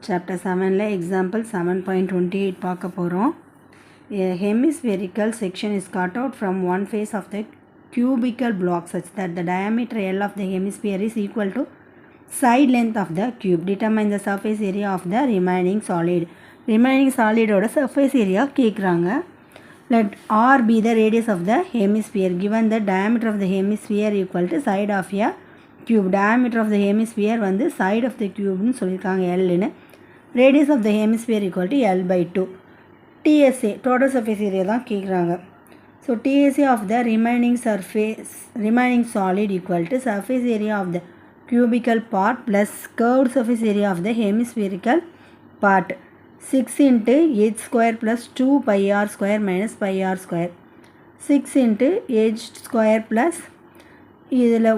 Chapter 7 example 7.28 பார்க்க போகிறோம். A hemispherical section is cut out from one face of the cubical block such that the diameter L of the hemisphere is equal to side length of the cube. Determine the surface area of the remaining solid. Remaining solid ஓட surface area கேட்குறாங்க. Let R be the radius of the hemisphere given the diameter of the hemisphere equal to side of a cube. Diameter of the hemisphere வந்து side of the cube னு சொல்லியிருக்காங்க Lன்னு. Radius of the hemisphere equal to L by 2. TSA total surface area தான் கேட்குறாங்க. So TSA of the remaining solid equal to surface area of the cubical part plus curved surface area of the hemispherical part. 6 into h square plus 2 pi r square minus pi r square. 6 into h square plus இதில்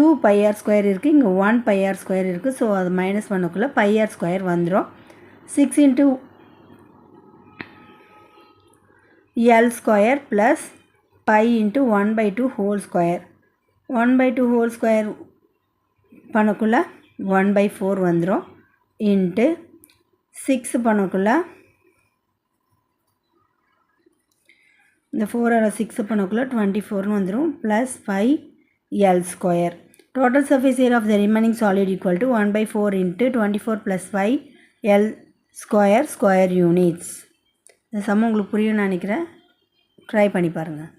2 pi r square இருக்குது, இங்கே 1 pi r square இருக்குது. So அது minus பண்ணக்குள்ளே pi r square வந்துடும். 6 into L square plus pi into 1 by 2 whole square. 1 by 2 whole square பண்ணக்குள்ளே 1 by 4 வந்துடும். Into 6 பண்ணக்குள்ளே இந்த 4 6 பண்ணக்குள்ளே 24 வந்துடும். Plus 5 L square. Total surface area of the remaining solid equal to 1 by 4 into 24 plus 5 L square units. இந்த some உங்களுக்கு புரியும்னு நினைக்கிறேன். ட்ரை பண்ணி பாருங்கள்.